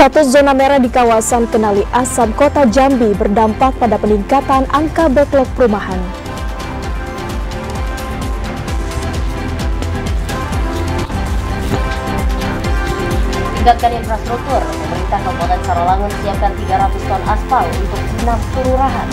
Status zona merah di kawasan Kenali Asam Kota Jambi berdampak pada peningkatan angka backlog perumahan. Tingkatkan infrastruktur, pemerintah Kabupaten Sarawangun siapkan 300 ton aspal untuk 6 kelurahan.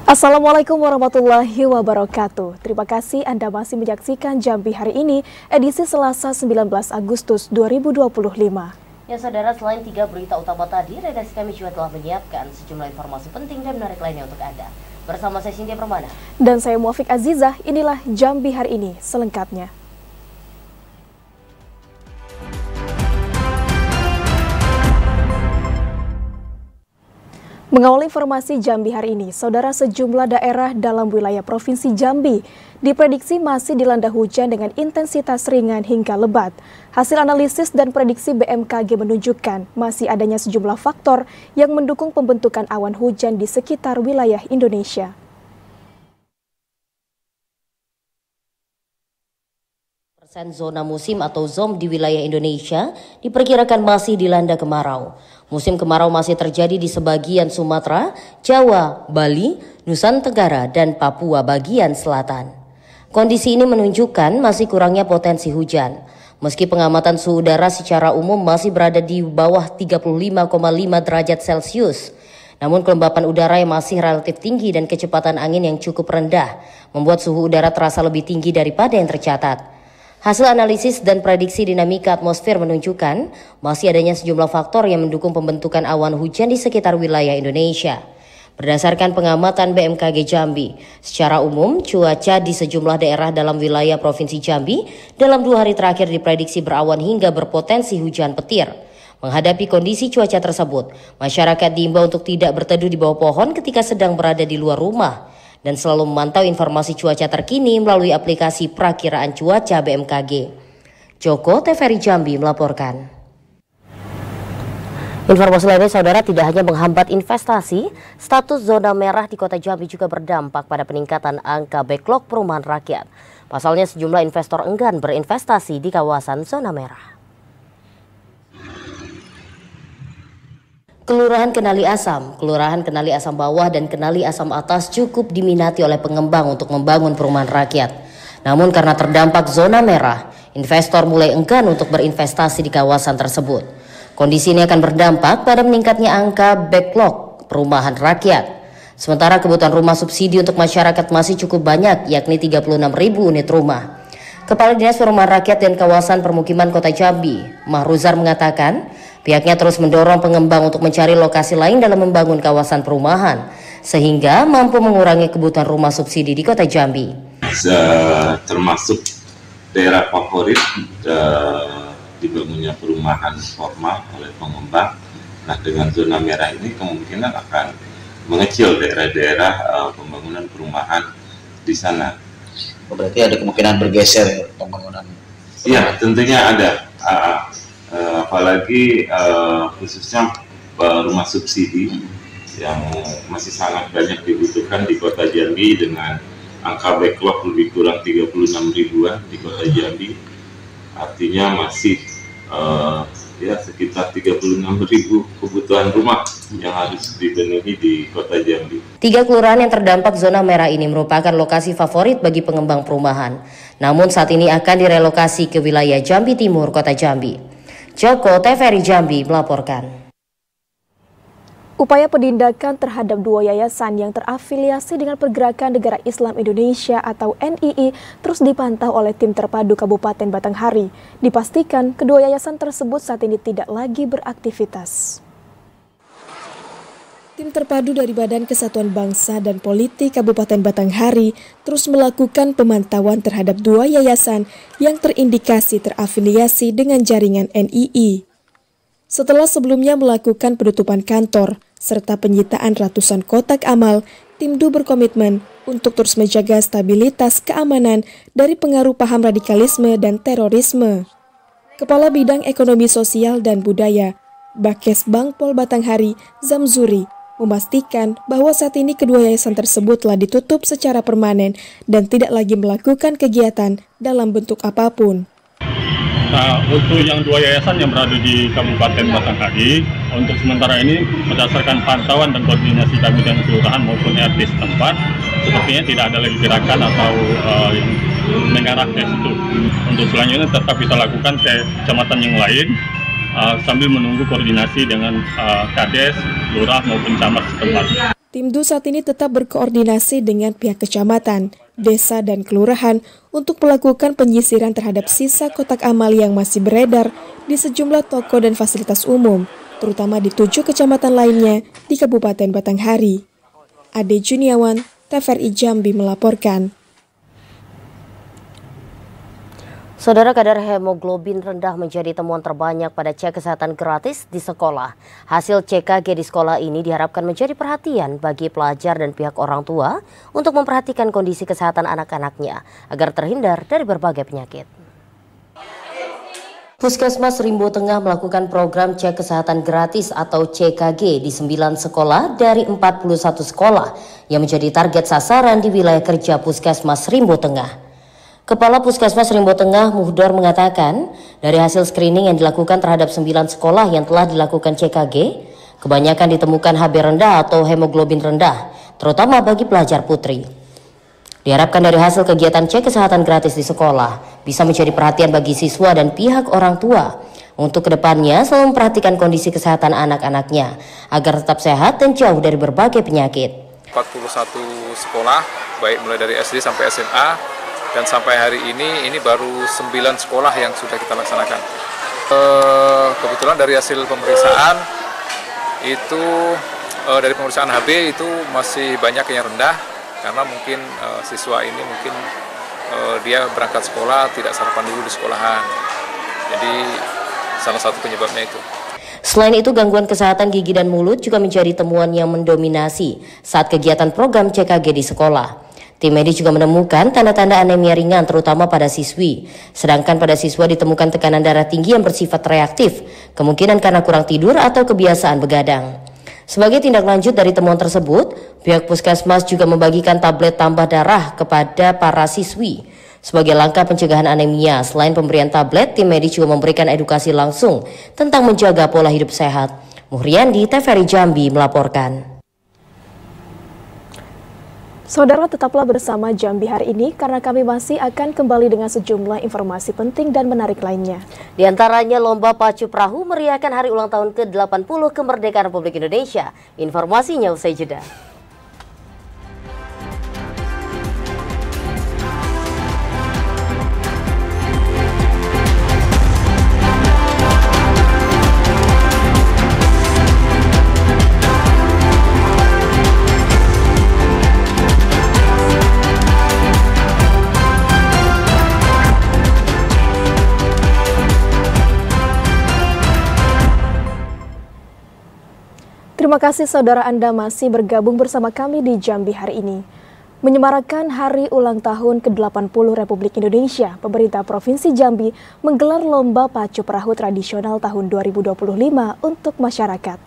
Assalamualaikum warahmatullahi wabarakatuh. Terima kasih Anda masih menyaksikan Jambi hari ini, edisi Selasa 19 Agustus 2025. Ya saudara, selain 3 berita utama tadi, redaksi kami juga telah menyiapkan sejumlah informasi penting dan menarik lainnya untuk Anda. Bersama saya Cynthia Permana. Dan saya Muafiq Azizah, inilah Jambi hari ini selengkapnya. Mengawali informasi Jambi hari ini, saudara, sejumlah daerah dalam wilayah Provinsi Jambi diprediksi masih dilanda hujan dengan intensitas ringan hingga lebat. Hasil analisis dan prediksi BMKG menunjukkan masih adanya sejumlah faktor yang mendukung pembentukan awan hujan di sekitar wilayah Indonesia. Zona musim atau ZOM di wilayah Indonesia diperkirakan masih dilanda kemarau. Musim kemarau masih terjadi di sebagian Sumatera, Jawa, Bali, Nusa Tenggara, dan Papua bagian selatan. Kondisi ini menunjukkan masih kurangnya potensi hujan. Meski pengamatan suhu udara secara umum masih berada di bawah 35,5 derajat Celcius, namun kelembapan udara yang masih relatif tinggi dan kecepatan angin yang cukup rendah membuat suhu udara terasa lebih tinggi daripada yang tercatat. Hasil analisis dan prediksi dinamika atmosfer menunjukkan masih adanya sejumlah faktor yang mendukung pembentukan awan hujan di sekitar wilayah Indonesia. Berdasarkan pengamatan BMKG Jambi, secara umum cuaca di sejumlah daerah dalam wilayah Provinsi Jambi dalam 2 hari terakhir diprediksi berawan hingga berpotensi hujan petir. Menghadapi kondisi cuaca tersebut, masyarakat diimbau untuk tidak berteduh di bawah pohon ketika sedang berada di luar rumah dan selalu memantau informasi cuaca terkini melalui aplikasi Prakiraan Cuaca BMKG. Joko TVRI Jambi melaporkan. Informasi lainnya, saudara, tidak hanya menghambat investasi, status zona merah di Kota Jambi juga berdampak pada peningkatan angka backlog perumahan rakyat. Pasalnya sejumlah investor enggan berinvestasi di kawasan zona merah. Kelurahan Kenali Asam, Kelurahan Kenali Asam Bawah dan Kenali Asam Atas cukup diminati oleh pengembang untuk membangun perumahan rakyat. Namun karena terdampak zona merah, investor mulai enggan untuk berinvestasi di kawasan tersebut. Kondisi ini akan berdampak pada meningkatnya angka backlog perumahan rakyat. Sementara kebutuhan rumah subsidi untuk masyarakat masih cukup banyak, yakni 36.000 unit rumah. Kepala Dinas Perumahan Rakyat dan Kawasan Permukiman Kota Jambi, Mahruzar, mengatakan pihaknya terus mendorong pengembang untuk mencari lokasi lain dalam membangun kawasan perumahan, sehingga mampu mengurangi kebutuhan rumah subsidi di Kota Jambi. Termasuk daerah favorit dibangunnya perumahan formal oleh pengembang. Nah, dengan zona merah ini kemungkinan akan mengecil daerah-daerah pembangunan perumahan di sana. Berarti ada kemungkinan bergeser pembangunan? Iya, tentunya ada. Apalagi khususnya rumah subsidi yang masih sangat banyak dibutuhkan di Kota Jambi dengan angka backlog lebih kurang 36 ribuan di Kota Jambi. Artinya masih sekitar 36.000 kebutuhan rumah yang harus dipenuhi di Kota Jambi. 3 kelurahan yang terdampak zona merah ini merupakan lokasi favorit bagi pengembang perumahan. Namun saat ini akan direlokasi ke wilayah Jambi Timur, Kota Jambi. Joko TVRI Jambi melaporkan. Upaya penindakan terhadap 2 yayasan yang terafiliasi dengan Pergerakan Negara Islam Indonesia atau NII terus dipantau oleh tim terpadu Kabupaten Batanghari. Dipastikan kedua yayasan tersebut saat ini tidak lagi beraktivitas. Tim terpadu dari Badan Kesatuan Bangsa dan Politik Kabupaten Batanghari terus melakukan pemantauan terhadap 2 yayasan yang terindikasi terafiliasi dengan jaringan NII. Setelah sebelumnya melakukan penutupan kantor serta penyitaan ratusan kotak amal, tim DU berkomitmen untuk terus menjaga stabilitas keamanan dari pengaruh paham radikalisme dan terorisme. Kepala Bidang Ekonomi Sosial dan Budaya, Bakesbang Pol Batanghari, Zamzuri, memastikan bahwa saat ini kedua yayasan tersebut telah ditutup secara permanen dan tidak lagi melakukan kegiatan dalam bentuk apapun. Nah, untuk yang dua yayasan yang berada di Kabupaten Batanghari, untuk sementara ini berdasarkan pantauan dan koordinasi kami dengan kelurahan maupun RT setempat, sepertinya tidak ada lagi gerakan atau yang mengarah ke situ. Untuk selanjutnya tetap kita lakukan ke kecamatan yang lain, sambil menunggu koordinasi dengan Kades, Lurah maupun Camat setempat. Tim DUS saat ini tetap berkoordinasi dengan pihak kecamatan, desa, dan kelurahan untuk melakukan penyisiran terhadap sisa kotak amal yang masih beredar di sejumlah toko dan fasilitas umum, terutama di 7 kecamatan lainnya di Kabupaten Batanghari. Ade Juniawan, TVRI Jambi melaporkan. Saudara, kadar hemoglobin rendah menjadi temuan terbanyak pada cek kesehatan gratis di sekolah. Hasil CKG di sekolah ini diharapkan menjadi perhatian bagi pelajar dan pihak orang tua untuk memperhatikan kondisi kesehatan anak-anaknya agar terhindar dari berbagai penyakit. Puskesmas Rimbo Tengah melakukan program cek kesehatan gratis atau CKG di 9 sekolah dari 41 sekolah yang menjadi target sasaran di wilayah kerja Puskesmas Rimbo Tengah. Kepala Puskesmas Rimbo Tengah, Muhdor, mengatakan dari hasil screening yang dilakukan terhadap 9 sekolah yang telah dilakukan CKG, kebanyakan ditemukan HB rendah atau hemoglobin rendah, terutama bagi pelajar putri. Diharapkan dari hasil kegiatan cek kesehatan gratis di sekolah bisa menjadi perhatian bagi siswa dan pihak orang tua untuk kedepannya selalu memperhatikan kondisi kesehatan anak-anaknya agar tetap sehat dan jauh dari berbagai penyakit. 41 sekolah, baik mulai dari SD sampai SMA, dan sampai hari ini baru 9 sekolah yang sudah kita laksanakan. Kebetulan dari hasil pemeriksaan itu, dari pemeriksaan HB itu masih banyak yang rendah, karena mungkin siswa ini dia berangkat sekolah tidak sarapan dulu di sekolahan. Jadi salah satu penyebabnya itu. Selain itu, gangguan kesehatan gigi dan mulut juga menjadi temuan yang mendominasi saat kegiatan program CKG di sekolah. Tim medis juga menemukan tanda-tanda anemia ringan terutama pada siswi. Sedangkan pada siswa ditemukan tekanan darah tinggi yang bersifat reaktif, kemungkinan karena kurang tidur atau kebiasaan begadang. Sebagai tindak lanjut dari temuan tersebut, pihak Puskesmas juga membagikan tablet tambah darah kepada para siswi. Sebagai langkah pencegahan anemia, selain pemberian tablet, tim medis juga memberikan edukasi langsung tentang menjaga pola hidup sehat. Muhriandi, TVRI Jambi melaporkan. Saudara, tetaplah bersama Jambi hari ini karena kami masih akan kembali dengan sejumlah informasi penting dan menarik lainnya. Di antaranya lomba pacu perahu meriahkan hari ulang tahun ke-80 kemerdekaan Republik Indonesia. Informasinya usai jeda. Terima kasih saudara Anda masih bergabung bersama kami di Jambi hari ini. Menyemarakan hari ulang tahun ke-80 Republik Indonesia, pemerintah Provinsi Jambi menggelar lomba pacu perahu tradisional tahun 2025 untuk masyarakat.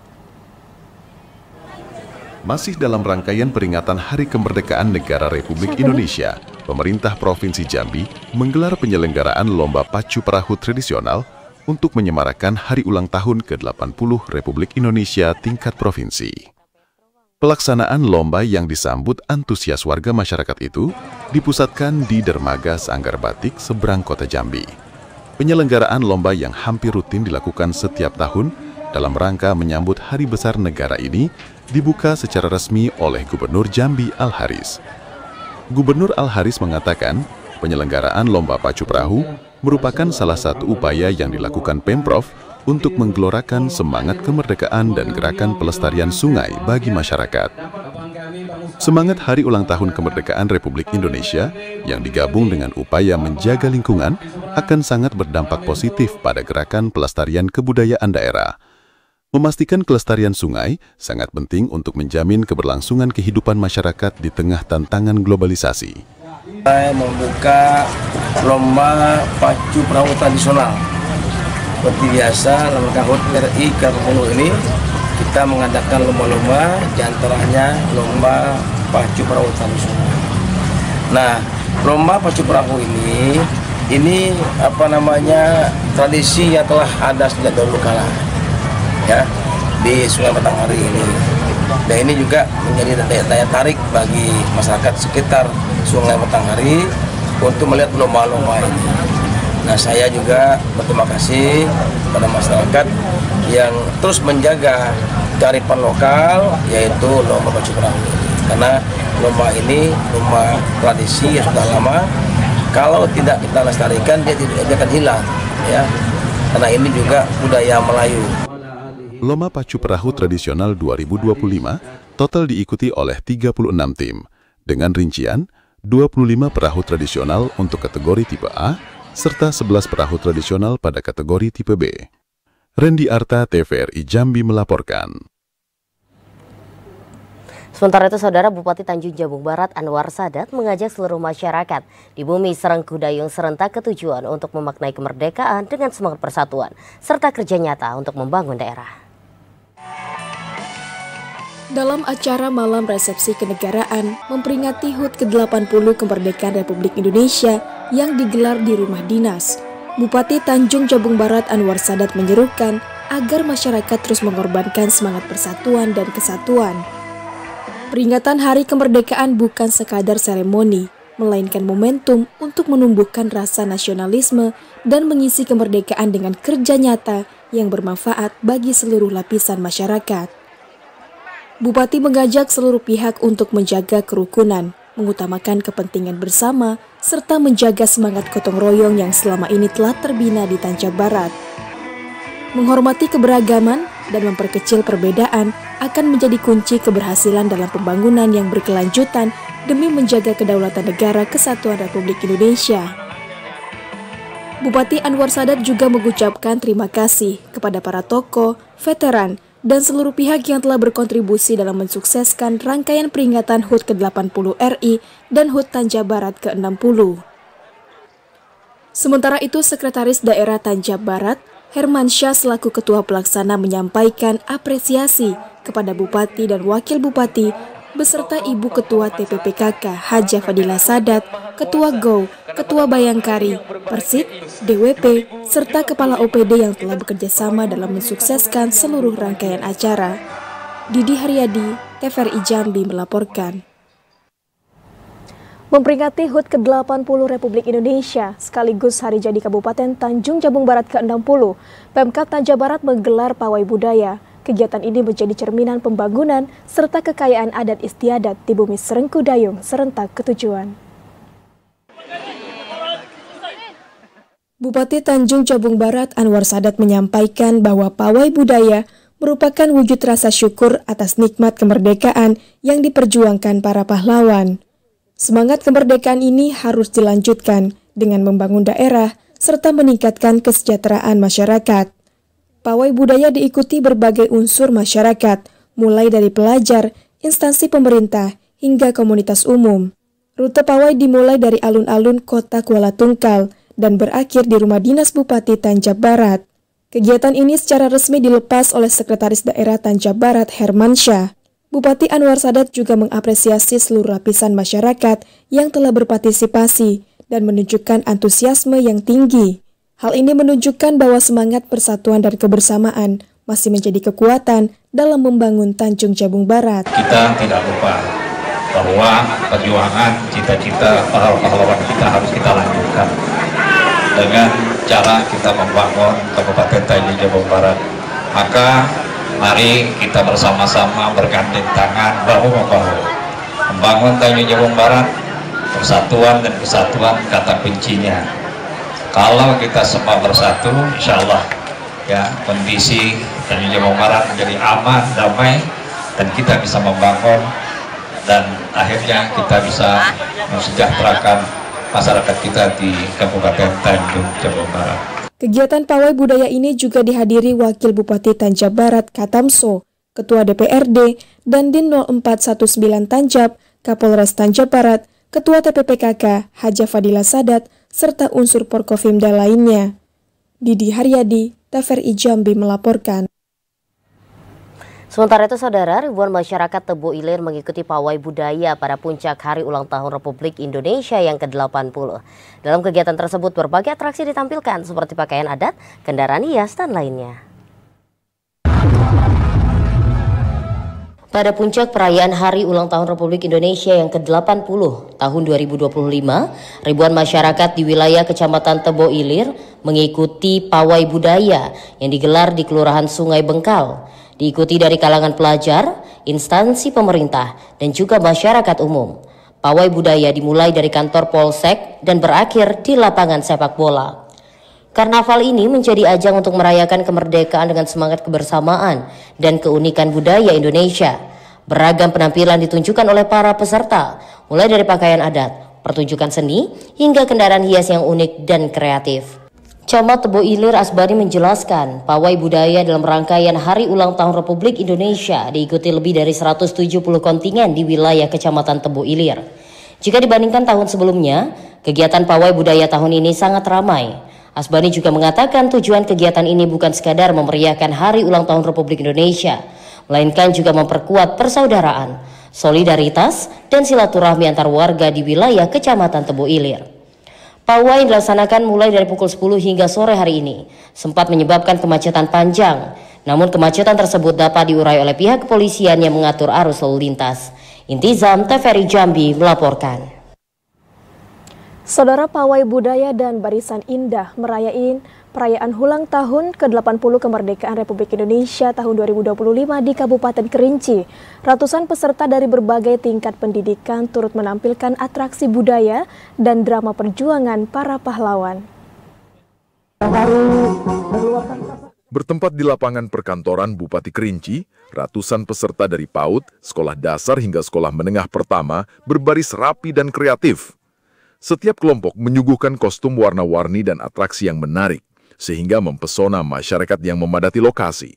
Masih dalam rangkaian peringatan Hari Kemerdekaan Negara Republik Indonesia, pemerintah Provinsi Jambi menggelar penyelenggaraan lomba pacu perahu tradisional untuk menyemarakan Hari Ulang Tahun ke-80 Republik Indonesia tingkat provinsi. Pelaksanaan lomba yang disambut antusias warga masyarakat itu dipusatkan di Dermaga Sanggar Batik seberang kota Jambi. Penyelenggaraan lomba yang hampir rutin dilakukan setiap tahun dalam rangka menyambut Hari Besar Negara ini dibuka secara resmi oleh Gubernur Jambi Al-Haris. Gubernur Al-Haris mengatakan penyelenggaraan lomba pacu perahu merupakan salah satu upaya yang dilakukan Pemprov untuk menggelorakan semangat kemerdekaan dan gerakan pelestarian sungai bagi masyarakat. Semangat Hari Ulang Tahun Kemerdekaan Republik Indonesia yang digabung dengan upaya menjaga lingkungan akan sangat berdampak positif pada gerakan pelestarian kebudayaan daerah. Memastikan kelestarian sungai sangat penting untuk menjamin keberlangsungan kehidupan masyarakat di tengah tantangan globalisasi. Saya membuka lomba pacu perahu tradisional seperti biasa dalam HUT RI ke-10 ini kita mengadakan lomba-lomba, diantaranya lomba pacu perahu tradisional. Nah, lomba pacu perahu ini tradisi yang telah ada sejak dahulu kala ya di Sungai Batanghari ini. Dan ini juga menjadi daya tarik bagi masyarakat sekitar Sungai Batanghari untuk melihat lomba-lomba ini. Nah, saya juga berterima kasih kepada masyarakat yang terus menjaga kearifan lokal, yaitu lomba pacu perahu. Karena lomba ini lomba tradisi yang sudah lama. Kalau tidak kita lestarikan, dia akan hilang, ya. Karena ini juga budaya Melayu. Lomba Pacu Perahu Tradisional 2025 total diikuti oleh 36 tim, dengan rincian 25 perahu tradisional untuk kategori tipe A, serta 11 perahu tradisional pada kategori tipe B. Randy Arta, TVRI Jambi melaporkan. Sementara itu, Saudara, Bupati Tanjung Jabung Barat Anwar Sadat mengajak seluruh masyarakat di bumi Serengkudayung serentak ketujuan untuk memaknai kemerdekaan dengan semangat persatuan, serta kerja nyata untuk membangun daerah. Dalam acara malam resepsi kenegaraan memperingati HUT ke-80 kemerdekaan Republik Indonesia yang digelar di rumah dinas, Bupati Tanjung Jabung Barat Anwar Sadat menyerukan agar masyarakat terus mengorbankan semangat persatuan dan kesatuan. Peringatan Hari Kemerdekaan bukan sekadar seremoni, melainkan momentum untuk menumbuhkan rasa nasionalisme dan mengisi kemerdekaan dengan kerja nyata yang bermanfaat bagi seluruh lapisan masyarakat. Bupati mengajak seluruh pihak untuk menjaga kerukunan, mengutamakan kepentingan bersama, serta menjaga semangat gotong royong yang selama ini telah terbina di Tanjab Barat. Menghormati keberagaman dan memperkecil perbedaan akan menjadi kunci keberhasilan dalam pembangunan yang berkelanjutan demi menjaga kedaulatan negara kesatuan Republik Indonesia. Bupati Anwar Sadat juga mengucapkan terima kasih kepada para tokoh, veteran, dan seluruh pihak yang telah berkontribusi dalam mensukseskan rangkaian peringatan HUT ke-80 RI dan HUT Tanjab Barat ke-60. Sementara itu, Sekretaris Daerah Tanjab Barat, Hermansyah selaku Ketua Pelaksana menyampaikan apresiasi kepada Bupati dan Wakil Bupati beserta Ibu Ketua TPPKK Hajah Fadilah Sadat, Ketua GOW, Ketua Bayangkari, Persit, DWP, serta Kepala OPD yang telah bekerja sama dalam mensukseskan seluruh rangkaian acara. Didi Haryadi, TVRI Jambi melaporkan. Memperingati HUT ke-80 Republik Indonesia sekaligus Hari Jadi Kabupaten Tanjung Jabung Barat ke-60, Pemkab Tanjab Barat menggelar pawai budaya. Kegiatan ini menjadi cerminan pembangunan serta kekayaan adat istiadat di bumi Serengkudayung serentak ketujuan. Bupati Tanjung Jabung Barat Anwar Sadat menyampaikan bahwa pawai budaya merupakan wujud rasa syukur atas nikmat kemerdekaan yang diperjuangkan para pahlawan. Semangat kemerdekaan ini harus dilanjutkan dengan membangun daerah serta meningkatkan kesejahteraan masyarakat. Pawai budaya diikuti berbagai unsur masyarakat, mulai dari pelajar, instansi pemerintah, hingga komunitas umum. Rute pawai dimulai dari alun-alun kota Kuala Tungkal dan berakhir di rumah dinas Bupati Tanjab Barat. Kegiatan ini secara resmi dilepas oleh Sekretaris Daerah Tanjab Barat Hermansyah. Bupati Anwar Sadat juga mengapresiasi seluruh lapisan masyarakat yang telah berpartisipasi dan menunjukkan antusiasme yang tinggi. Hal ini menunjukkan bahwa semangat persatuan dan kebersamaan masih menjadi kekuatan dalam membangun Tanjung Jabung Barat. Kita tidak lupa bahwa perjuangan cita-cita pahlawan kita harus kita lanjutkan dengan cara kita membangun Kabupaten Tanjung Jabung Barat. Maka mari kita bersama-sama bergandeng tangan bahu-membahu membangun Tanjung Jabung Barat. Persatuan dan kesatuan kata kuncinya. Kalau kita semua bersatu, insya Allah ya kondisi Tanjung Jabung Barat menjadi aman, damai, dan kita bisa membangun dan akhirnya kita bisa mensejahterakan masyarakat kita di Kabupaten Tanjung Jabung Barat. Kegiatan pawai budaya ini juga dihadiri Wakil Bupati Tanjab Barat Katamso, Ketua DPRD, Dandim 0419 Tanjab, Kapolres Tanjab Barat, Ketua TPPKK Hajah Fadilah Sadat, serta unsur Porkofimda lainnya. Didi Haryadi, TVRI Jambi melaporkan. Sementara itu, Saudara, ribuan masyarakat Tebo Ilir mengikuti pawai budaya pada puncak Hari Ulang Tahun Republik Indonesia yang ke-80. Dalam kegiatan tersebut, berbagai atraksi ditampilkan seperti pakaian adat, kendaraan hias, dan lainnya. Pada puncak perayaan Hari Ulang Tahun Republik Indonesia yang ke-80 tahun 2025, ribuan masyarakat di wilayah Kecamatan Tebo Ilir mengikuti pawai budaya yang digelar di Kelurahan Sungai Bengkal. Diikuti dari kalangan pelajar, instansi pemerintah, dan juga masyarakat umum. Pawai budaya dimulai dari kantor Polsek dan berakhir di lapangan sepak bola. Karnaval ini menjadi ajang untuk merayakan kemerdekaan dengan semangat kebersamaan dan keunikan budaya Indonesia. Beragam penampilan ditunjukkan oleh para peserta, mulai dari pakaian adat, pertunjukan seni, hingga kendaraan hias yang unik dan kreatif. Camat Tebo Ilir Asbari menjelaskan, pawai budaya dalam rangkaian Hari Ulang Tahun Republik Indonesia diikuti lebih dari 170 kontingen di wilayah Kecamatan Tebo Ilir. Jika dibandingkan tahun sebelumnya, kegiatan pawai budaya tahun ini sangat ramai. Asbari juga mengatakan tujuan kegiatan ini bukan sekadar memeriahkan Hari Ulang Tahun Republik Indonesia, melainkan juga memperkuat persaudaraan, solidaritas, dan silaturahmi antar warga di wilayah Kecamatan Tebo Ilir. Pawai yang dilaksanakan mulai dari pukul 10 hingga sore hari ini sempat menyebabkan kemacetan panjang. Namun kemacetan tersebut dapat diurai oleh pihak kepolisian yang mengatur arus lalu lintas. Intizam, TVRI Jambi melaporkan. Saudara, pawai budaya dan barisan indah merayain perayaan ulang tahun ke-80 kemerdekaan Republik Indonesia tahun 2025 di Kabupaten Kerinci. Ratusan peserta dari berbagai tingkat pendidikan turut menampilkan atraksi budaya dan drama perjuangan para pahlawan. Bertempat di lapangan perkantoran Bupati Kerinci, ratusan peserta dari PAUD, sekolah dasar hingga sekolah menengah pertama berbaris rapi dan kreatif. Setiap kelompok menyuguhkan kostum warna-warni dan atraksi yang menarik, sehingga mempesona masyarakat yang memadati lokasi.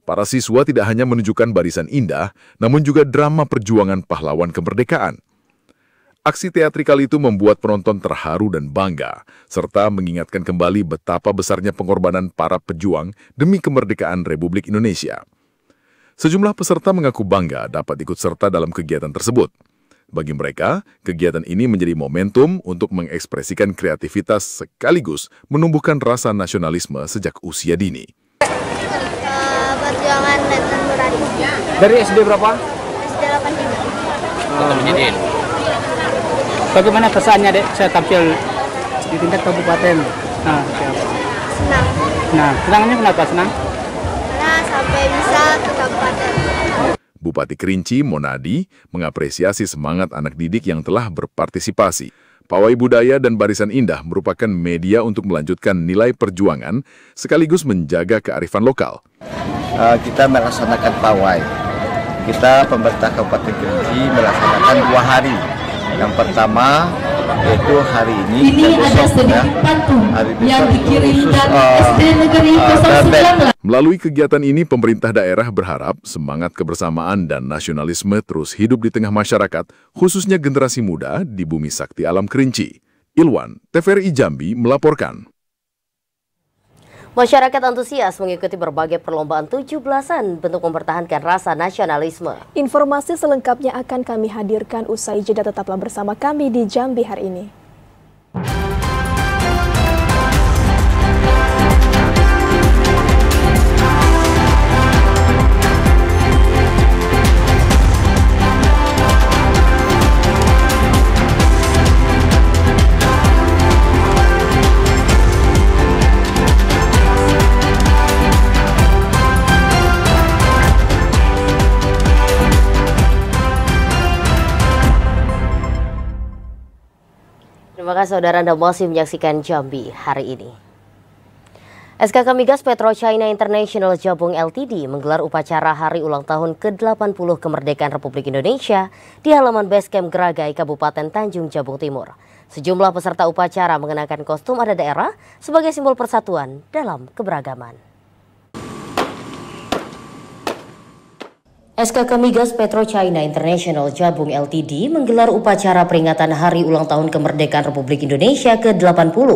Para siswa tidak hanya menunjukkan barisan indah, namun juga drama perjuangan pahlawan kemerdekaan. Aksi teatrikal itu membuat penonton terharu dan bangga, serta mengingatkan kembali betapa besarnya pengorbanan para pejuang demi kemerdekaan Republik Indonesia. Sejumlah peserta mengaku bangga dapat ikut serta dalam kegiatan tersebut. Bagi mereka, kegiatan ini menjadi momentum untuk mengekspresikan kreativitas sekaligus menumbuhkan rasa nasionalisme sejak usia dini. Perjuangan dan nurani. Dari SD berapa? SD 85. Bagaimana kesannya, Dek, saya tampil di tingkat kabupaten? Senang. Nah, senangnya kenapa senang? Karena sampai bisa ke kabupaten. Bupati Kerinci, Monadi, mengapresiasi semangat anak didik yang telah berpartisipasi. Pawai budaya dan barisan indah merupakan media untuk melanjutkan nilai perjuangan sekaligus menjaga kearifan lokal. Kita melaksanakan pawai. Kita pemerintah Kabupaten Kerinci melaksanakan 2 hari. Yang pertama yaitu hari ini dan besok ya. Hari besok itu khusus Melalui kegiatan ini, pemerintah daerah berharap semangat kebersamaan dan nasionalisme terus hidup di tengah masyarakat, khususnya generasi muda di Bumi Sakti Alam Kerinci. Ilwan, TVRI Jambi melaporkan. Masyarakat antusias mengikuti berbagai perlombaan 17-an bentuk mempertahankan rasa nasionalisme. Informasi selengkapnya akan kami hadirkan usai jeda, tetaplah bersama kami di Jambi hari ini. Terima kasih saudara, Anda masih menyaksikan Jambi hari ini. SKK Migas Petro China International Jabung Ltd menggelar upacara Hari Ulang Tahun ke-80 Kemerdekaan Republik Indonesia di halaman Basecamp Geragai, Kabupaten Tanjung Jabung Timur. Sejumlah peserta upacara mengenakan kostum adat daerah sebagai simbol persatuan dalam keberagaman. SKK Migas PetroChina International Jabung Ltd menggelar upacara peringatan Hari Ulang Tahun Kemerdekaan Republik Indonesia ke-80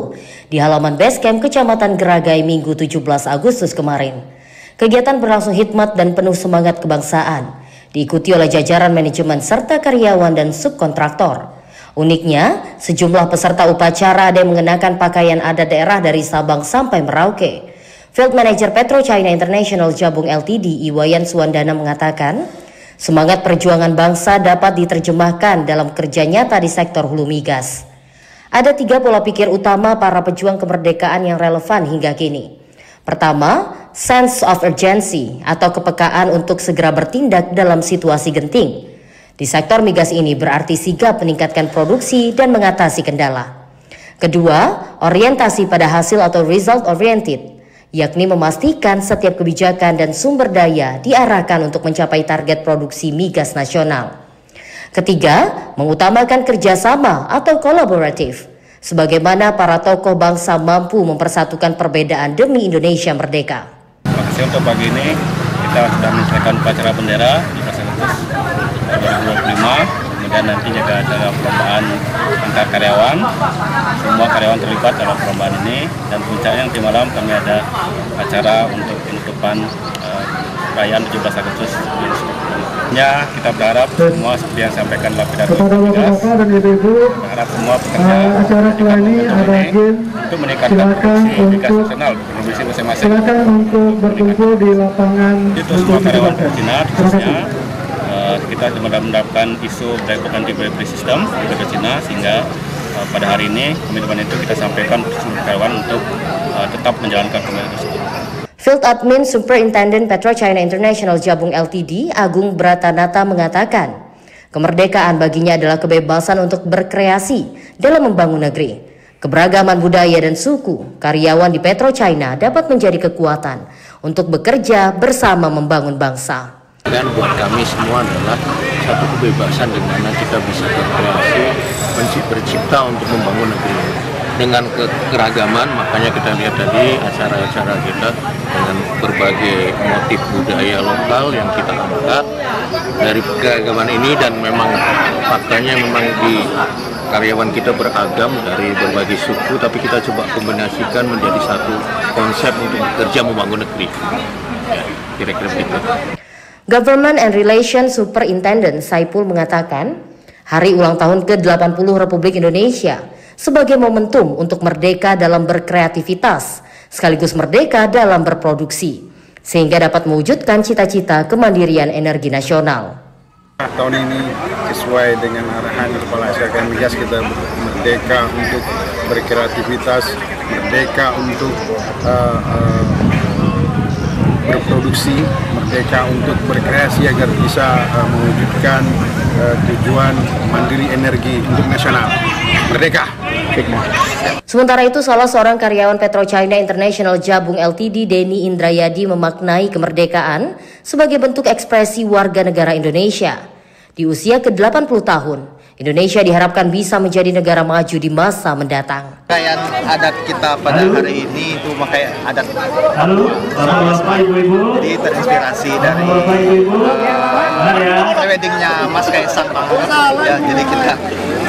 di halaman Basecamp Kecamatan Geragai Minggu 17 Agustus kemarin. Kegiatan berlangsung hikmat dan penuh semangat kebangsaan, diikuti oleh jajaran manajemen serta karyawan dan subkontraktor. Uniknya, sejumlah peserta upacara ada yang mengenakan pakaian adat daerah dari Sabang sampai Merauke. Field Manager PetroChina International Jabung Ltd Iwayan Suwandana mengatakan, semangat perjuangan bangsa dapat diterjemahkan dalam kerja nyata di sektor hulu migas. Ada 3 pola pikir utama para pejuang kemerdekaan yang relevan hingga kini. Pertama, sense of urgency atau kepekaan untuk segera bertindak dalam situasi genting. Di sektor migas ini berarti sigap meningkatkan produksi dan mengatasi kendala. Kedua, orientasi pada hasil atau result oriented, yakni memastikan setiap kebijakan dan sumber daya diarahkan untuk mencapai target produksi migas nasional. Ketiga, mengutamakan kerjasama atau kolaboratif, sebagaimana para tokoh bangsa mampu mempersatukan perbedaan demi Indonesia merdeka. Terima kasih untuk pagi ini, kita sudah menyelesaikan upacara bendera di Agustus 2025. Kemudian nanti juga ada perlombaan antar karyawan, semua karyawan terlibat dalam perlombaan ini, dan puncaknya nanti malam kami ada acara untuk penutupan perayaan 17 Agustus. Ya, kita berharap semua seperti yang sampaikan lapidato migas, berharap semua pekerja acara kali ini ada untuk meningkatkan produksi migas nasional, produksi masing-masing. Silakan untuk berkumpul di lapangan. Itu semua karyawan Pertamina khususnya. Kita mendapatkan isu anti-bribery system di China, sehingga pada hari ini komitmen itu kita sampaikan ke seluruh karyawan untuk tetap menjalankan komitmen tersebut. Field Admin Superintendent PetroChina International Jabung Ltd Agung Bratanata mengatakan, kemerdekaan baginya adalah kebebasan untuk berkreasi dalam membangun negeri. Keberagaman budaya dan suku karyawan di PetroChina dapat menjadi kekuatan untuk bekerja bersama membangun bangsa. Dan buat kami semua adalah satu kebebasan di mana kita bisa berkreasi, bercipta untuk membangun negeri. Dengan keragaman, makanya kita lihat tadi acara-acara kita dengan berbagai motif budaya lokal yang kita angkat dari keragaman ini, dan memang faktanya memang di karyawan kita beragam dari berbagai suku, tapi kita coba kombinasikan menjadi satu konsep untuk bekerja membangun negeri. Ya, kira-kira begitu. Government and Relations Superintendent Saipul mengatakan, Hari Ulang Tahun ke-80 Republik Indonesia sebagai momentum untuk merdeka dalam berkreativitas, sekaligus merdeka dalam berproduksi, sehingga dapat mewujudkan cita-cita kemandirian energi nasional. Tahun ini sesuai dengan arahan Kepala SKK Migas, kita merdeka untuk berkreativitas, merdeka untuk berproduksi, merdeka untuk berkreasi agar bisa mewujudkan tujuan mandiri energi untuk nasional. Merdeka! Sementara itu, salah seorang karyawan PetroChina International Jabung Ltd Denny Indrayadi memaknai kemerdekaan sebagai bentuk ekspresi warga negara Indonesia. Di usia ke-80 tahun, Indonesia diharapkan bisa menjadi negara maju di masa mendatang. Pakaian adat kita pada hari ini itu pakai adat. Jadi terinspirasi dari weddingnya Mas Kaisang banget. Ya, jadi kita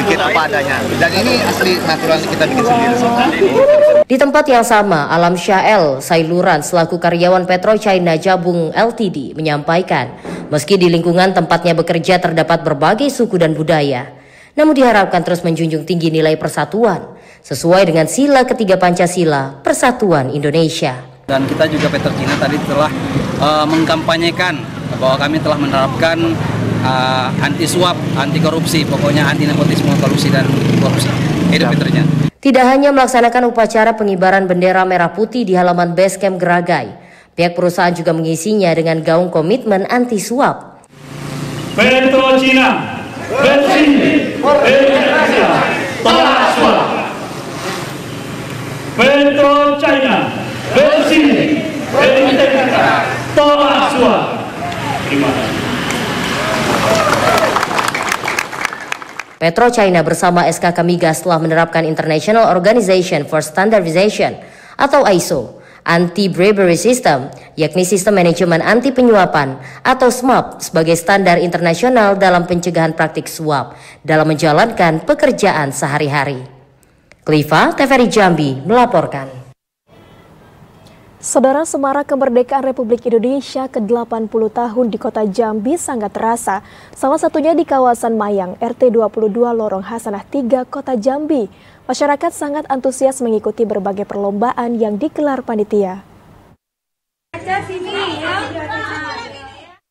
bikin apa adanya. Dan ini asli natural, kita bikin sendiri. Di tempat yang sama, Alam Syael Sailuran selaku karyawan PetroChina Jabung Ltd menyampaikan, meski di lingkungan tempatnya bekerja terdapat berbagai suku dan budaya, namun diharapkan terus menjunjung tinggi nilai persatuan sesuai dengan sila ketiga Pancasila Persatuan Indonesia. Dan kita juga PetroChina tadi telah mengkampanyekan bahwa kami telah menerapkan anti suap, anti korupsi, pokoknya anti nepotisme, kolusi dan korupsi. Hidup PetroChina. Tidak hanya melaksanakan upacara pengibaran bendera merah putih di halaman Basecamp Geragai, pihak perusahaan juga mengisinya dengan gaung komitmen anti suap. PetroChina bersih, Indonesia tolak suap. PetroChina bersih, Indonesia tolak suap. Terima kasih. PetroChina bersama SKK Migas telah menerapkan International Organization for Standardization atau ISO Anti-Bribery System, yakni sistem manajemen anti penyuapan atau SMAP sebagai standar internasional dalam pencegahan praktik suap dalam menjalankan pekerjaan sehari-hari. Kliva, TVRI Jambi melaporkan. Saudara, semarak kemerdekaan Republik Indonesia ke-80 tahun di kota Jambi sangat terasa. Salah satunya di kawasan Mayang, RT 22 Lorong Hasanah 3, kota Jambi. Masyarakat sangat antusias mengikuti berbagai perlombaan yang digelar panitia.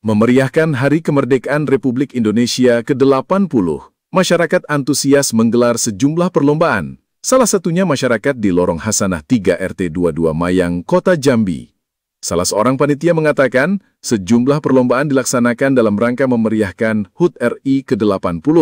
Memeriahkan Hari Kemerdekaan Republik Indonesia ke-80, masyarakat antusias menggelar sejumlah perlombaan. Salah satunya masyarakat di Lorong Hasanah 3 RT 22 Mayang, Kota Jambi. Salah seorang panitia mengatakan, sejumlah perlombaan dilaksanakan dalam rangka memeriahkan HUT RI ke-80.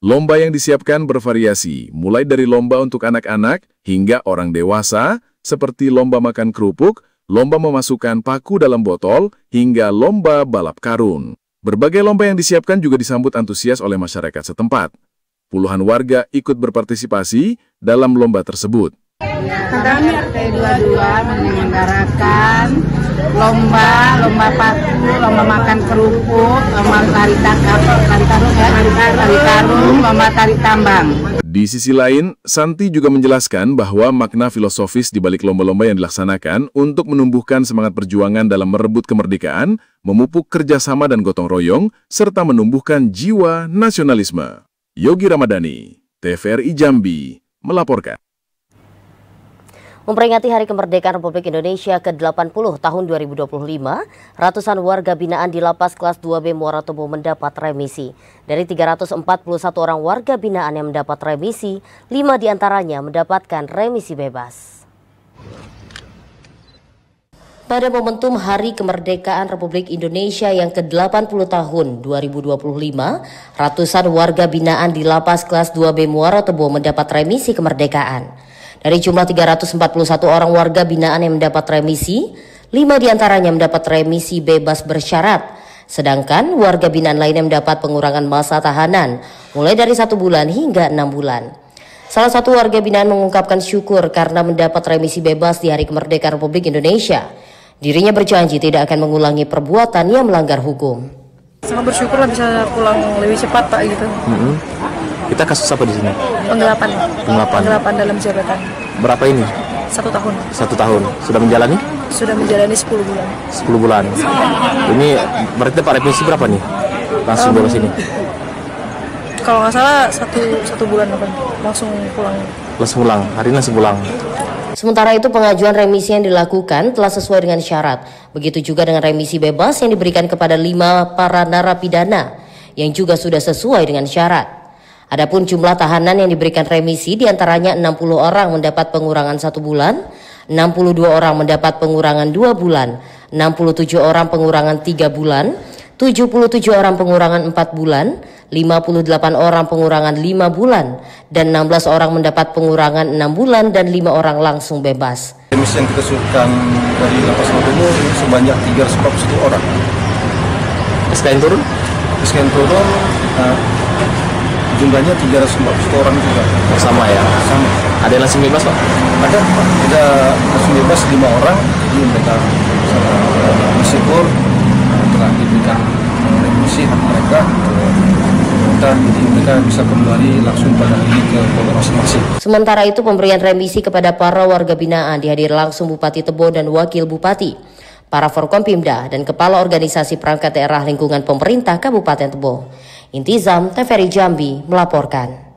Lomba yang disiapkan bervariasi, mulai dari lomba untuk anak-anak hingga orang dewasa, seperti lomba makan kerupuk, lomba memasukkan paku dalam botol, hingga lomba balap karung. Berbagai lomba yang disiapkan juga disambut antusias oleh masyarakat setempat. Puluhan warga ikut berpartisipasi dalam lomba tersebut. Kami RT 22 menyelenggarakan lomba paku, lomba makan kerupuk, lomba tari karung, lomba tari tambang. Di sisi lain, Santi juga menjelaskan bahwa makna filosofis di balik lomba-lomba yang dilaksanakan untuk menumbuhkan semangat perjuangan dalam merebut kemerdekaan, memupuk kerjasama dan gotong royong, serta menumbuhkan jiwa nasionalisme. Yogi Ramadhani, TVRI Jambi, melaporkan. Memperingati Hari Kemerdekaan Republik Indonesia ke-80 tahun 2025, ratusan warga binaan di Lapas Kelas 2B Muara Tobo mendapat remisi. Dari 341 orang warga binaan yang mendapat remisi, 5 diantaranya mendapatkan remisi bebas. Pada momentum Hari Kemerdekaan Republik Indonesia yang ke-80 tahun 2025, ratusan warga binaan di Lapas Kelas 2B Muara Tobo mendapat remisi kemerdekaan. Dari jumlah 341 orang warga binaan yang mendapat remisi, 5 diantaranya mendapat remisi bebas bersyarat. Sedangkan warga binaan lainnya mendapat pengurangan masa tahanan, mulai dari 1 bulan hingga 6 bulan. Salah satu warga binaan mengungkapkan syukur karena mendapat remisi bebas di Hari Kemerdekaan Republik Indonesia. Dirinya berjanji tidak akan mengulangi perbuatan yang melanggar hukum. Sangat bersyukur lah bisa pulang lebih cepat, Pak, gitu. Kita kasus apa di sini? Penggelapan dalam jabatan. Berapa ini? 1 tahun. 1 tahun. Sudah menjalani? Sudah menjalani 10 bulan. 10 bulan. Ini berarti dapat remisi berapa nih? Langsung bebas ini? Kalau nggak salah 1 bulan langsung pulang. Langsung pulang. Hari ini langsung pulang. Sementara itu pengajuan remisi yang dilakukan telah sesuai dengan syarat. Begitu juga dengan remisi bebas yang diberikan kepada 5 para narapidana yang juga sudah sesuai dengan syarat. Adapun jumlah tahanan yang diberikan remisi diantaranya 60 orang mendapat pengurangan 1 bulan, 62 orang mendapat pengurangan 2 bulan, 67 orang pengurangan 3 bulan, 77 orang pengurangan 4 bulan, 58 orang pengurangan 5 bulan, dan 16 orang mendapat pengurangan 6 bulan dan 5 orang langsung bebas. Remisi yang kita susulkan dari Lapas Tobo sebanyak 341 orang. SKN turun? SKN turun, jumlahnya 341 orang juga. Sama ya? Sama. Ada yang langsung bebas, Pak? Ada langsung bebas 5 orang, jadi mereka bersyukur telah diberikan remisi hak mereka. Mereka bisa kembali langsung pada diri ke pondok masing-masing. Sementara itu pemberian remisi kepada para warga binaan dihadiri langsung Bupati Tebo dan Wakil Bupati, para Forkompimda dan Kepala Organisasi Perangkat Daerah Lingkungan Pemerintah Kabupaten Tebo. Intizam, TVRI Jambi melaporkan.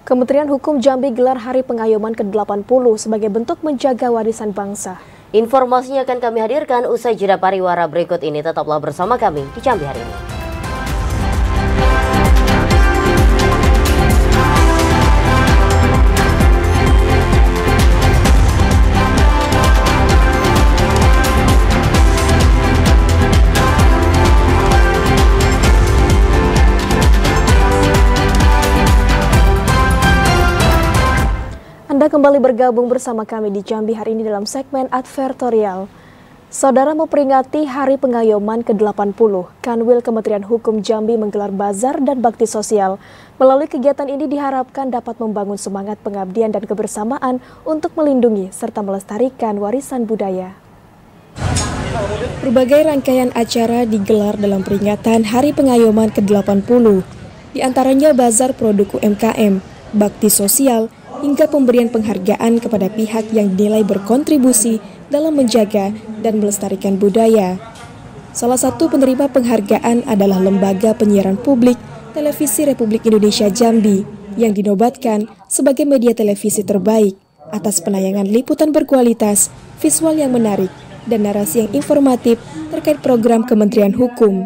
Kementerian Hukum Jambi gelar Hari Pengayoman ke-80 sebagai bentuk menjaga warisan bangsa. Informasinya akan kami hadirkan usai jeda pariwara berikut ini. Tetaplah bersama kami di Jambi hari ini. Anda kembali bergabung bersama kami di Jambi hari ini dalam segmen advertorial. Saudara, memperingati Hari Pengayoman ke-80, Kanwil Kementerian Hukum Jambi menggelar bazar dan bakti sosial. Melalui kegiatan ini diharapkan dapat membangun semangat pengabdian dan kebersamaan untuk melindungi serta melestarikan warisan budaya. Berbagai rangkaian acara digelar dalam peringatan Hari Pengayoman ke-80, di antaranya bazar produk UMKM, bakti sosial, hingga pemberian penghargaan kepada pihak yang dinilai berkontribusi dalam menjaga dan melestarikan budaya. Salah satu penerima penghargaan adalah Lembaga Penyiaran Publik Televisi Republik Indonesia Jambi yang dinobatkan sebagai media televisi terbaik atas penayangan liputan berkualitas, visual yang menarik, dan narasi yang informatif terkait program Kementerian Hukum.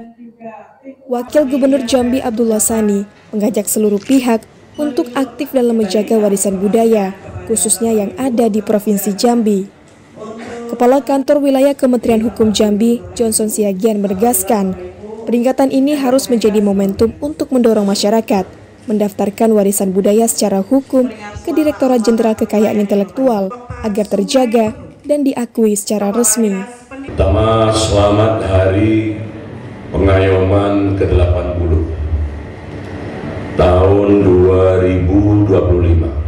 Wakil Gubernur Jambi Abdullah Sani mengajak seluruh pihak untuk aktif dalam menjaga warisan budaya, khususnya yang ada di Provinsi Jambi. Kepala Kantor Wilayah Kementerian Hukum Jambi, Johnson Siagian, menegaskan, peringatan ini harus menjadi momentum untuk mendorong masyarakat mendaftarkan warisan budaya secara hukum ke Direktorat Jenderal Kekayaan Intelektual agar terjaga dan diakui secara resmi. Pertama, selamat Hari Pengayoman ke-80 tahun 2025.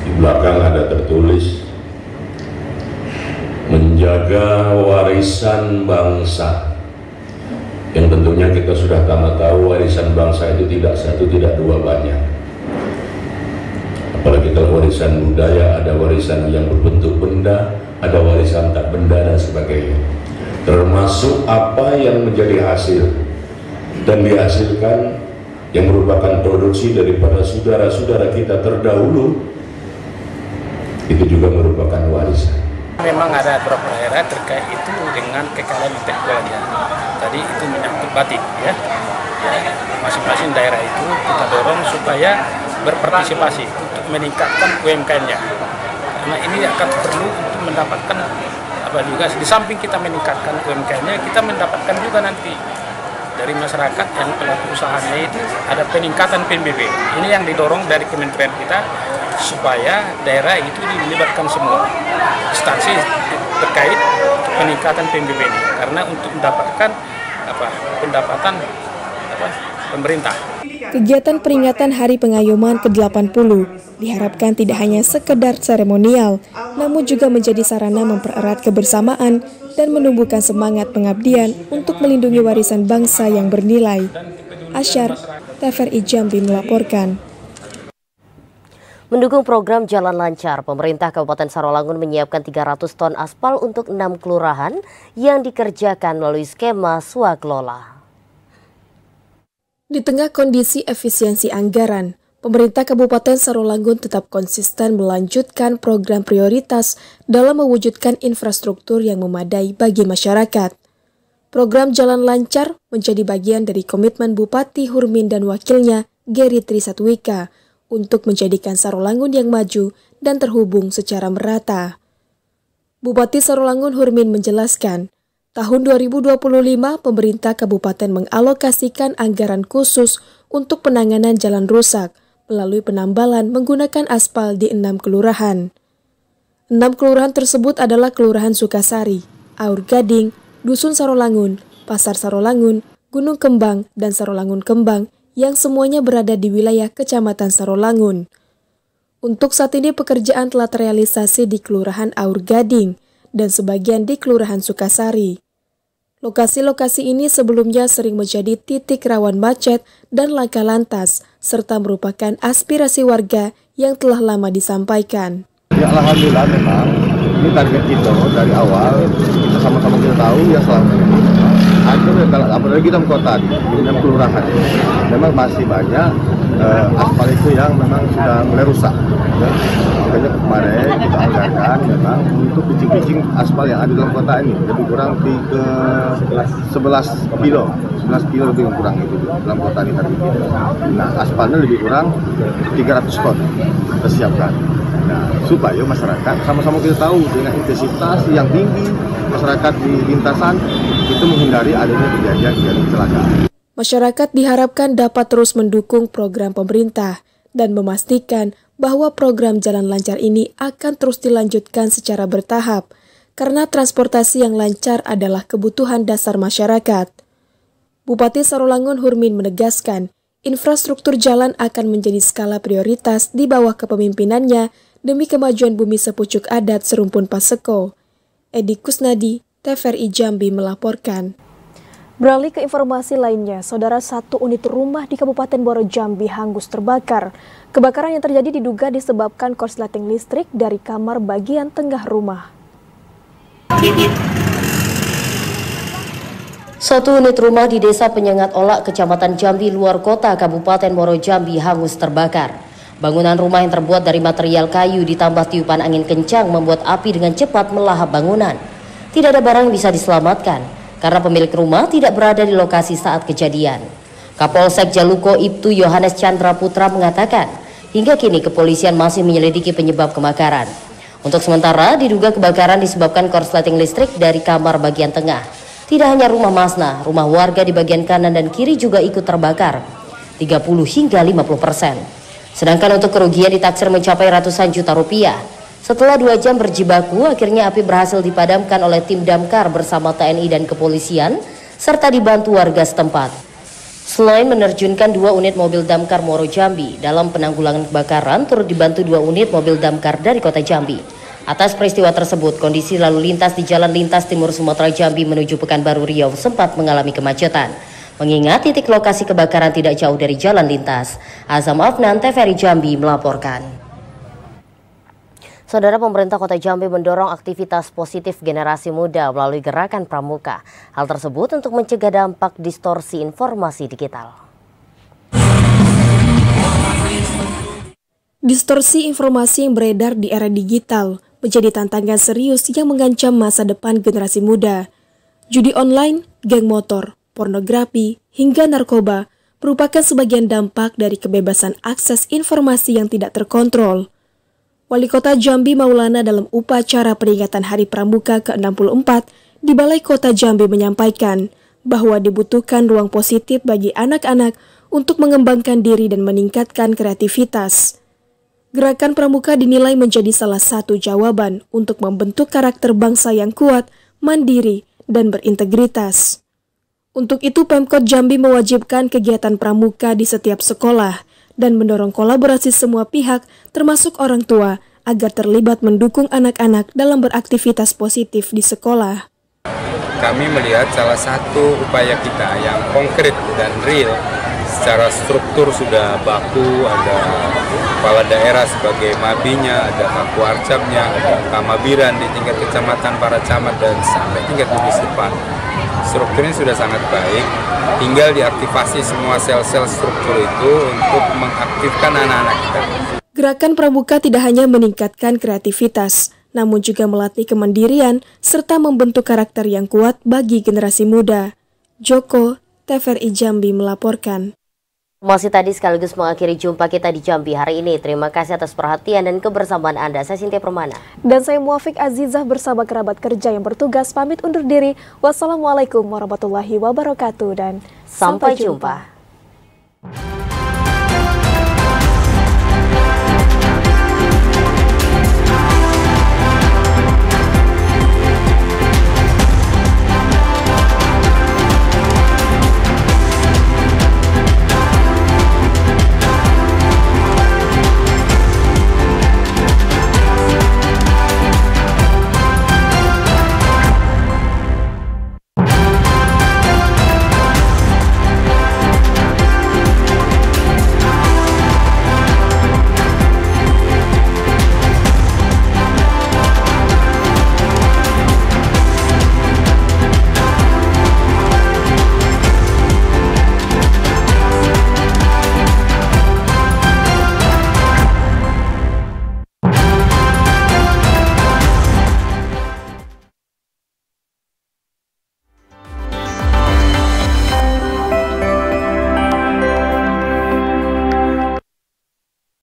Di belakang ada tertulis menjaga warisan bangsa, yang tentunya kita sudah tahu warisan bangsa itu tidak satu, tidak dua, banyak. Apalagi kalau warisan budaya, ada warisan yang berbentuk benda, ada warisan tak benda, dan sebagainya. Termasuk apa yang menjadi hasil dan dihasilkan yang merupakan produksi daripada saudara-saudara kita terdahulu, itu juga merupakan warisan. Memang ada beberapa daerah terkait itu dengan kekayaan intelektualnya. Tadi itu menyangkut batik, ya. Masing-masing daerah itu kita dorong supaya berpartisipasi untuk meningkatkan UMKM-nya. Karena ini akan perlu untuk mendapatkan juga di samping kita meningkatkan UMKM-nya, kita mendapatkan juga nanti dari masyarakat yang pelaku usahanya itu ada peningkatan PNBP. Ini yang didorong dari kementerian kita supaya daerah itu dilibatkan semua instansi terkait peningkatan PNBP ini, karena untuk mendapatkan pendapatan pemerintah. Kegiatan peringatan Hari Pengayoman ke-80 diharapkan tidak hanya sekedar seremonial, namun juga menjadi sarana mempererat kebersamaan dan menumbuhkan semangat pengabdian untuk melindungi warisan bangsa yang bernilai. Asyar, TVRI Jambi melaporkan. Mendukung program Jalan Lancar, pemerintah Kabupaten Sarolangun menyiapkan 300 ton aspal untuk 6 kelurahan yang dikerjakan melalui skema swakelola. Di tengah kondisi efisiensi anggaran, pemerintah Kabupaten Sarolangun tetap konsisten melanjutkan program prioritas dalam mewujudkan infrastruktur yang memadai bagi masyarakat. Program Jalan Lancar menjadi bagian dari komitmen Bupati Hurmin dan wakilnya, Geri Trisatwika, untuk menjadikan Sarolangun yang maju dan terhubung secara merata. Bupati Sarolangun Hurmin menjelaskan, tahun 2025 pemerintah kabupaten mengalokasikan anggaran khusus untuk penanganan jalan rusak melalui penambalan menggunakan aspal di 6 kelurahan. 6 kelurahan tersebut adalah Kelurahan Sukasari, Aur Gading, Dusun Sarolangun, Pasar Sarolangun, Gunung Kembang, dan Sarolangun Kembang yang semuanya berada di wilayah Kecamatan Sarolangun. Untuk saat ini pekerjaan telah terrealisasi di Kelurahan Aur Gading dan sebagian di Kelurahan Sukasari. Lokasi-lokasi ini sebelumnya sering menjadi titik rawan macet dan laka lantas, serta merupakan aspirasi warga yang telah lama disampaikan. Ya, alhamdulillah memang ini target kita dari awal, kita sama-sama kita tahu ya selama ini. Apalagi dalam kota di dalam kelurahan, memang masih banyak aspal itu yang memang sudah mulai rusak. Ya. Makanya kemarin kita anggarkan memang untuk pitching aspal yang ada dalam kota ini lebih kurang di ke 11 kilo lebih kurang itu dalam kota ini tadi. Nah, aspalnya lebih kurang 300 ton kita siapkan. Nah, supaya masyarakat sama-sama kita tahu dengan intensitas yang tinggi masyarakat di lintasan itu menghindari adanya kejadian kecelakaan. Masyarakat diharapkan dapat terus mendukung program pemerintah dan memastikan bahwa program Jalan Lancar ini akan terus dilanjutkan secara bertahap, karena transportasi yang lancar adalah kebutuhan dasar masyarakat. Bupati Sarolangun Hurmin menegaskan, infrastruktur jalan akan menjadi skala prioritas di bawah kepemimpinannya demi kemajuan bumi sepucuk adat Serumpun Paseko. Edi Kusnadi, TVRI Jambi melaporkan. Beralih ke informasi lainnya, saudara, satu unit rumah di Kabupaten Muaro Jambi hangus terbakar. Kebakaran yang terjadi diduga disebabkan korsleting listrik dari kamar bagian tengah rumah. Satu unit rumah di Desa Penyengat Olak, Kecamatan Jambi, luar kota Kabupaten Muaro Jambi hangus terbakar. Bangunan rumah yang terbuat dari material kayu ditambah tiupan angin kencang membuat api dengan cepat melahap bangunan. Tidak ada barang yang bisa diselamatkan karena pemilik rumah tidak berada di lokasi saat kejadian. Kapolsek Jaluko Ibtu Yohanes Chandra Putra mengatakan, hingga kini kepolisian masih menyelidiki penyebab kebakaran. Untuk sementara, diduga kebakaran disebabkan korsleting listrik dari kamar bagian tengah. Tidak hanya rumah Masna, rumah warga di bagian kanan dan kiri juga ikut terbakar, 30 hingga 50%. Sedangkan untuk kerugian ditaksir mencapai ratusan juta rupiah. Setelah 2 jam berjibaku, akhirnya api berhasil dipadamkan oleh tim damkar bersama TNI dan kepolisian, serta dibantu warga setempat. Selain menerjunkan 2 unit mobil damkar Muaro Jambi dalam penanggulangan kebakaran, turut dibantu 2 unit mobil damkar dari kota Jambi. Atas peristiwa tersebut, kondisi lalu lintas di Jalan Lintas Timur Sumatera Jambi menuju Pekanbaru Riau sempat mengalami kemacetan. Mengingat titik lokasi kebakaran tidak jauh dari jalan lintas. Azam Afnan, TVRI Jambi melaporkan. Saudara, pemerintah Kota Jambi mendorong aktivitas positif generasi muda melalui gerakan Pramuka. Hal tersebut untuk mencegah dampak distorsi informasi digital. Distorsi informasi yang beredar di era digital menjadi tantangan serius yang mengancam masa depan generasi muda. Judi online, geng motor, pornografi, hingga narkoba merupakan sebagian dampak dari kebebasan akses informasi yang tidak terkontrol. Wali Kota Jambi Maulana dalam upacara peringatan Hari Pramuka ke-64 di Balai Kota Jambi menyampaikan bahwa dibutuhkan ruang positif bagi anak-anak untuk mengembangkan diri dan meningkatkan kreativitas. Gerakan Pramuka dinilai menjadi salah satu jawaban untuk membentuk karakter bangsa yang kuat, mandiri, dan berintegritas. Untuk itu, Pemkot Jambi mewajibkan kegiatan Pramuka di setiap sekolah dan mendorong kolaborasi semua pihak, termasuk orang tua, agar terlibat mendukung anak-anak dalam beraktivitas positif di sekolah. Kami melihat salah satu upaya kita yang konkret dan real, secara struktur sudah baku, ada kepala daerah sebagai mabinya, ada kaku arcapnya, ada kamabiran di tingkat kecamatan, para camat, dan sampai tingkat divisi depan. Strukturnya sudah sangat baik, tinggal diaktifasi semua sel-sel struktur itu untuk mengaktifkan anak-anak kita. Gerakan Pramuka tidak hanya meningkatkan kreativitas, namun juga melatih kemandirian serta membentuk karakter yang kuat bagi generasi muda. Joko, TVRI Jambi melaporkan. Informasi tadi sekaligus mengakhiri jumpa kita di Jambi hari ini. Terima kasih atas perhatian dan kebersamaan Anda. Saya Sintia Permana. Dan saya Muafiq Azizah bersama kerabat kerja yang bertugas pamit undur diri. Wassalamualaikum warahmatullahi wabarakatuh dan sampai jumpa.